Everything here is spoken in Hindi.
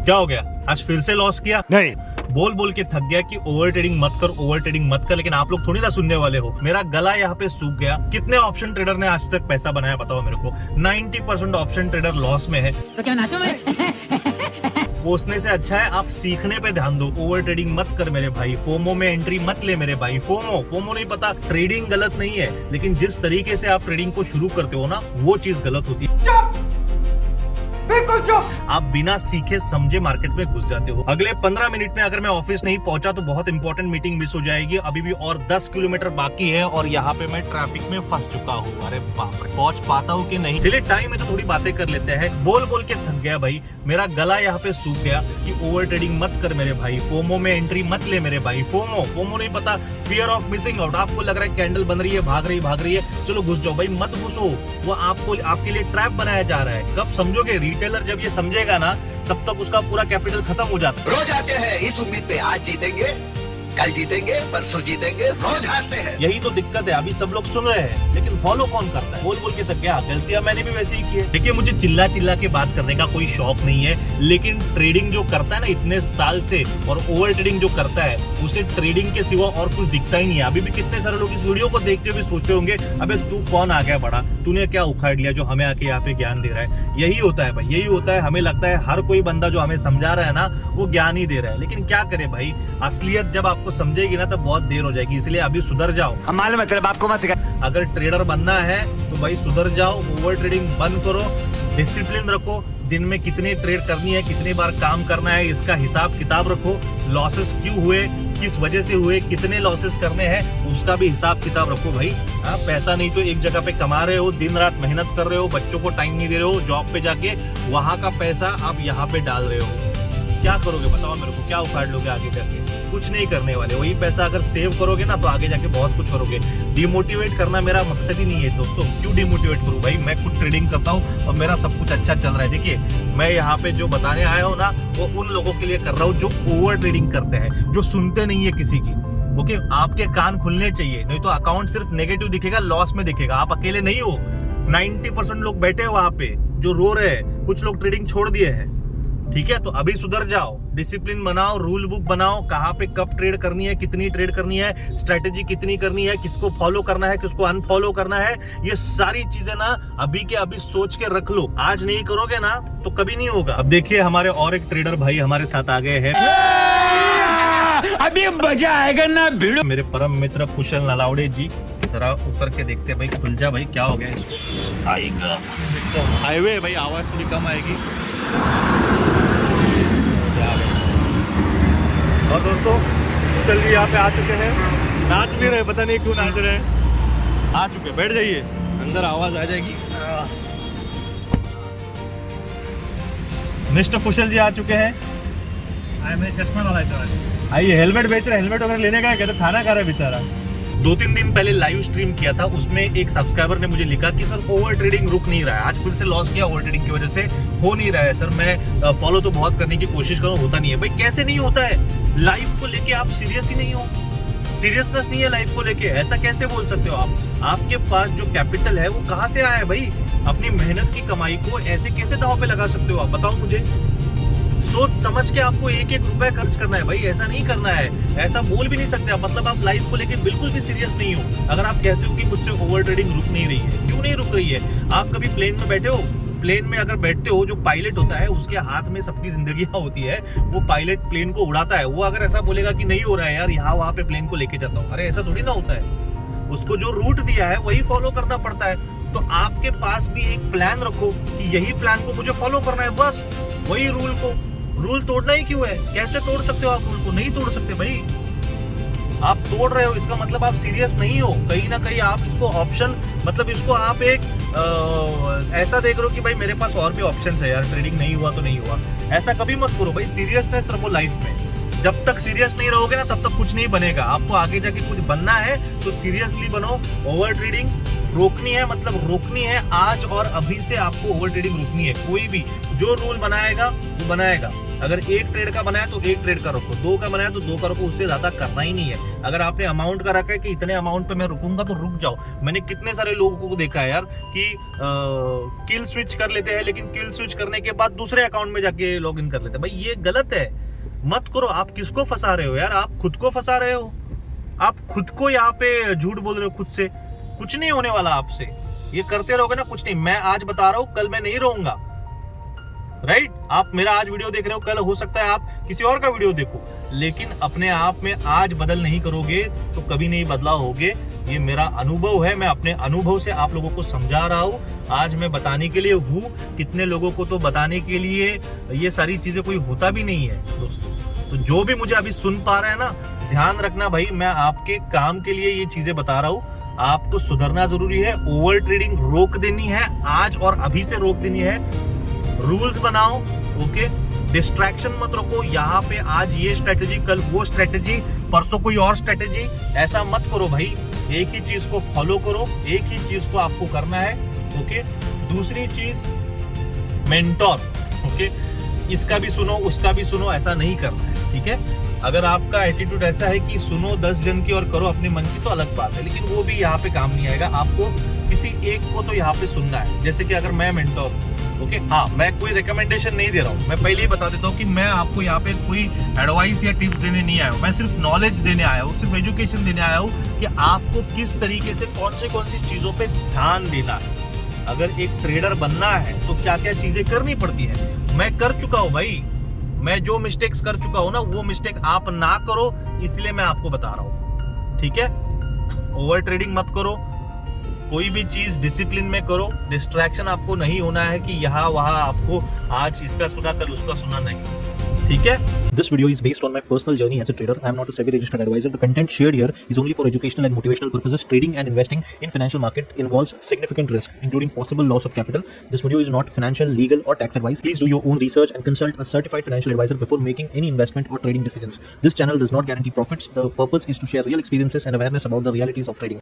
क्या हो गया? आज फिर से लॉस किया? नहीं। बोल बोल के थक गया कि ओवर ट्रेडिंग मत कर, ओवर ट्रेडिंग मत कर, लेकिन आप लोग थोड़ी ना सुनने वाले हो। मेरा गला यहाँ पे सूख गया। कितने ऑप्शन ट्रेडर ने आज तक पैसा बनाया बताओ मेरे को? 90% ऑप्शन ट्रेडर लॉस में है। तो क्या नाचो मैं? कोसने से अच्छा है आप सीखने पे ध्यान दो। ओवर ट्रेडिंग मत कर मेरे भाई, फोमो में एंट्री मत ले मेरे भाई। फोमो नहीं पता, ट्रेडिंग गलत नहीं है, लेकिन जिस तरीके से आप ट्रेडिंग को शुरू करते हो ना, वो चीज गलत होती है। बिल्कुल चुप। आप बिना सीखे समझे मार्केट में घुस जाते हो। अगले 15 मिनट में अगर मैं ऑफिस नहीं पहुंचा तो बहुत इंपॉर्टेंट मीटिंग मिस हो जाएगी। अभी भी और 10 किलोमीटर बाकी है और यहाँ पे मैं ट्रैफिक में फंस चुका हूँ। अरे बाप रे, पहुंच पाता हूँ कि नहीं? चलिए टाइम है तो थोड़ी बातें कर लेते हैं। बोल बोल के थक गया भाई, मेरा गला यहाँ पे सूख गया कि ओवर ट्रेडिंग मत कर मेरे भाई, फोमो में एंट्री मत ले मेरे भाई। फोमो नहीं पता, फियर ऑफ मिसिंग आउट। आपको लग रहा है कैंडल बन रही है, भाग रही है, चलो घुस जाओ भाई। मत घुसो, वो आपको आपके लिए ट्रैप बनाया जा रहा है। कब समझोगे? रिटेलर जब ये समझेगा ना, तब तक उसका पूरा कैपिटल खत्म हो जाता है। रोज आते हैं इस उम्मीद पे आज जीतेंगे, कल जीतेंगे, परसों जीतेंगे, रोज हारते हैं। यही तो दिक्कत है। अभी सब लोग सुन रहे हैं लेकिन फॉलो कौन करता है? बोल बोल के तक क्या गलतियां मैंने भी वैसे ही की है। देखिए, मुझे चिल्ला चिल्ला के बात करने का कोई शौक नहीं है, लेकिन ट्रेडिंग जो करता है ना इतने साल से, और ओवर ट्रेडिंग जो करता है, उसे ट्रेडिंग के सिवा और कुछ दिखता ही नहीं है। अभी भी कितने सारे लोग इस वीडियो को देखते हुए सोचते होंगे, अबे तू कौन आ गया बड़ा, तूने क्या उखाड़ लिया जो हमें आके यहाँ पे ज्ञान दे रहा है? यही होता है भाई, यही होता है। हमें लगता है हर कोई बंदा जो हमें समझा रहा है ना, वो ज्ञान ही दे रहा है, लेकिन क्या करे भाई, असलियत जब आपको समझेगी ना तब बहुत देर हो जाएगी। इसलिए अभी सुधर जाओ। हम मालूम है तेरे बाप को मत सिखा। अगर ट्रेडर बनना है तो भाई सुधर जाओ, ओवर ट्रेडिंग बंद करो, डिसिप्लिन रखो। दिन में कितने ट्रेड करनी है, कितने बार काम करना है, इसका हिसाब किताब रखो। लॉसेस क्यों हुए, किस वजह से हुए, कितने लॉसेस करने हैं, उसका भी हिसाब किताब रखो भाई। पैसा नहीं तो एक जगह पे कमा रहे हो, दिन रात मेहनत कर रहे हो, बच्चों को टाइम नहीं दे रहे हो, जॉब पे जाके वहां का पैसा आप यहाँ पे डाल रहे हो। क्या करोगे बताओ मेरे को? क्या उखाड़ लोगे आगे जाके? कुछ नहीं करने वाले। वही पैसा अगर सेव करोगे ना तो आगे जाके बहुत कुछ करोगे। डिमोटिवेट करना मेरा मकसद ही नहीं है दोस्तों। क्यों डिमोटिवेट करूं भाई? मैं खुद ट्रेडिंग करता हूं और मेरा सब कुछ अच्छा चल रहा है। देखिए, मैं यहाँ पे जो बताने आया हूँ ना, वो उन लोगों के लिए कर रहा हूँ जो ओवर ट्रेडिंग करते हैं, जो सुनते नहीं है किसी की। ओके, आपके कान खुलने चाहिए, नहीं तो अकाउंट सिर्फ नेगेटिव दिखेगा, लॉस में दिखेगा। आप अकेले नहीं हो, 90% लोग बैठे हैं वहां पे जो रो रहे हैं। कुछ लोग ट्रेडिंग छोड़ दिए हैं। ठीक है, तो अभी सुधर जाओ, डिसिप्लिन बनाओ, रूल बुक बनाओ, कहाँ पे कब ट्रेड करनी है, कितनी ट्रेड करनी है, स्ट्रेटेजी कितनी करनी है, किसको फॉलो करना है, किसको अनफॉलो करना है। ये सारी चीजें ना अभी के अभी सोच के रख लो। आज नहीं करोगे ना तो कभी नहीं होगा। अब देखिए, हमारे और एक ट्रेडर भाई हमारे साथ आ गए हैं। अभी मजा आएगा ना भिड़ो। मेरे परम मित्र कुशल नलावड़े जी, जरा उतर के देखते भाई। खुल जा भाई, क्या हो गया इसको? आएगा हाईवे भाई, आवाज थोड़ी कम आएगी। और दोस्तों, कुशल जी यहाँ पे आ चुके हैं। नाच नहीं रहे, पता नहीं क्यों नाच रहे हैं। आ चुके, बैठ जाइए, अंदर आवाज आ जाएगी। मिस्टर कुशल जी आ चुके हैं। चश्मा वाला है। आइए, हेलमेट बेच रहे, हेलमेट वगैरह लेने का है, कहते खाना खा रहा है बेचारा। 2-3 दिन पहले लाइव स्ट्रीम किया था, उसमें एक सब्सक्राइबर ने मुझे लिखा कि सर ओवर ट्रेडिंग रुक नहीं रहा है। आज फिर से लॉस किया ओवर ट्रेडिंग की वजह से, हो नहीं रहा है सर। मैं फॉलो तो बहुत करने की कोशिश करूँ, होता नहीं है भाई। कैसे नहीं होता है? लाइफ को लेके आप सीरियस ही नहीं हो, सीरियसनेस नहीं है लाइफ को लेके। ऐसा कैसे बोल सकते हो आप? आपके पास जो कैपिटल है वो कहाँ से आया है भाई? अपनी मेहनत की कमाई को ऐसे कैसे दांव पे लगा सकते हो आप? बताओ मुझे। सोच समझ के आपको एक एक रुपया खर्च करना है भाई, ऐसा नहीं करना है। ऐसा बोल भी नहीं सकते आप, मतलब आप लाइफ को लेके बिल्कुल भी सीरियस नहीं हो। अगर आप कहते हो कि मुझसे ओवर ट्रेडिंग रुक नहीं रही है, क्यों नहीं रुक रही है? आप कभी प्लेन में बैठे हो? प्लेन में अगर बैठते हो, जो पायलट होता है उसके हाथ में सबकी जिंदगियां होती है। वो पायलट प्लेन को उड़ाता है। वो अगर ऐसा बोलेगा कि नहीं हो रहा है यार, यहाँ वहां पे प्लेन को लेके जाता हूँ, अरे ऐसा थोड़ी ना होता है। उसको जो रूट दिया है वही फॉलो करना पड़ता है। तो आपके पास भी एक प्लान रखो कि यही प्लान को मुझे फॉलो करना है, बस वही रूल को। रूल तोड़ना ही क्यों है? कैसे तोड़ सकते हो आप रूल को? नहीं तोड़ सकते भाई। आप तोड़ रहे हो, इसका मतलब आप सीरियस नहीं हो। कहीं ना कहीं आप इसको ऑप्शन, मतलब इसको आप एक ऐसा देख रहे हो कि भाई मेरे पास और भी ऑप्शन है यार, ट्रेडिंग नहीं हुआ तो नहीं हुआ। ऐसा कभी मत करो भाई। सीरियसनेस रखो लाइफ में। जब तक सीरियस नहीं रहोगे ना, तब तक कुछ नहीं बनेगा। आपको आगे जाके कुछ बनना है तो सीरियसली बनो। ओवर ट्रेडिंग रोकनी है मतलब रोकनी है। आज और अभी से आपको ओवर ट्रेडिंग रोकनी है। कोई भी जो रूल बनाएगा वो बनाएगा। अगर एक ट्रेड का बनाया तो एक ट्रेड का रखो, 2 का बनाया तो 2 का रखो, उससे ज्यादा करना ही नहीं है। अगर आपने अमाउंट का रखा है कि इतने अमाउंट पे मैं रुकूंगा तो रुक जाओ। मैंने कितने सारे लोगों को देखा है यार कि किल स्विच कर लेते हैं, लेकिन किल स्विच करने के बाद दूसरे अकाउंट में जाके लॉग इन कर लेते हैं। भाई ये गलत है, मत करो। आप किसको फंसा रहे हो यार? आप खुद को फंसा रहे हो। आप खुद को यहाँ पे झूठ बोल रहे हो खुद से। कुछ नहीं होने वाला आपसे, ये करते रहोगे ना कुछ नहीं। मैं आज बता रहा हूं, कल मैं नहीं रहूंगा, राइट? आप मेरा आज वीडियो देख रहे हो, कल हो सकता है आप किसी और का वीडियो देखो, लेकिन अपने आप में आज बदल नहीं करोगे तो कभी नहीं बदलाव होगे। ये मेरा अनुभव है, मैं अपने अनुभव से आप लोगों को समझा रहा हूं। आज मैं बताने के लिए हूं, कितने लोगों को तो बताने के लिए ये सारी चीजें कोई होता भी नहीं है दोस्तों। तो जो भी मुझे अभी सुन पा रहे हैं ना, ध्यान रखना भाई, मैं आपके काम के लिए ये चीजें बता रहा हूं। आपको सुधरना जरूरी है। ओवर ट्रेडिंग रोक देनी है, आज और अभी से रोक देनी है। रूल्स बनाओ, ओके? डिस्ट्रैक्शन मत रखो। यहाँ पे आज ये स्ट्रेटेजी, कल वो स्ट्रेटेजी, परसों कोई और स्ट्रेटेजी, ऐसा मत करो भाई। एक ही चीज को फॉलो करो, एक ही चीज को आपको करना है, ओके? दूसरी चीज, मेंटोर, ओके? इसका भी सुनो उसका भी सुनो, ऐसा नहीं करना है, ठीक है? अगर आपका एटीट्यूड ऐसा है कि सुनो 10 जन की और करो अपने मन की, तो अलग बात है, लेकिन वो भी यहाँ पे काम नहीं आएगा। आपको किसी एक को तो यहाँ पे सुनना है। जैसे कि अगर मैं मेंटोर हूँ, ओके, हाँ, मैं कोई रिकमेंडेशन नहीं दे रहा हूँ। मैं पहले ही बता देता हूँ कि मैं आपको यहाँ पे कोई एडवाइस या टिप्स देने नहीं आया हूँ। मैं सिर्फ नॉलेज देने आया हूँ, सिर्फ एजुकेशन देने आया हूँ कि आपको किस तरीके से कौन सी चीजों पे ध्यान देना है। अगर एक ट्रेडर बनना है तो क्या क्या चीजें करनी पड़ती है, मैं कर चुका हूँ भाई। मैं जो मिस्टेक्स कर चुका हूँ ना, वो मिस्टेक आप ना करो, इसलिए मैं आपको बता रहा हूँ, ठीक है? ओवर ट्रेडिंग मत करो, कोई भी चीज डिसिप्लिन में करो। डिस्ट्रैक्शन आपको नहीं होना है कि यहाँ वहाँ आपको आज इसका सुना कल उसका सुना, नहीं, ठीक है? This video is based on my personal journey as a trader. I am not a SEBI registered advisor. The content shared here is only for educational and motivational purposes. Trading and investing in financial market involves significant risk, including possible loss of capital. This video is not financial, legal, or tax advice. Please do your own research and consult a certified financial advisor before making any investment or trading decisions. This channel does not guarantee profits. The purpose is to share real experiences and awareness about the realities of trading.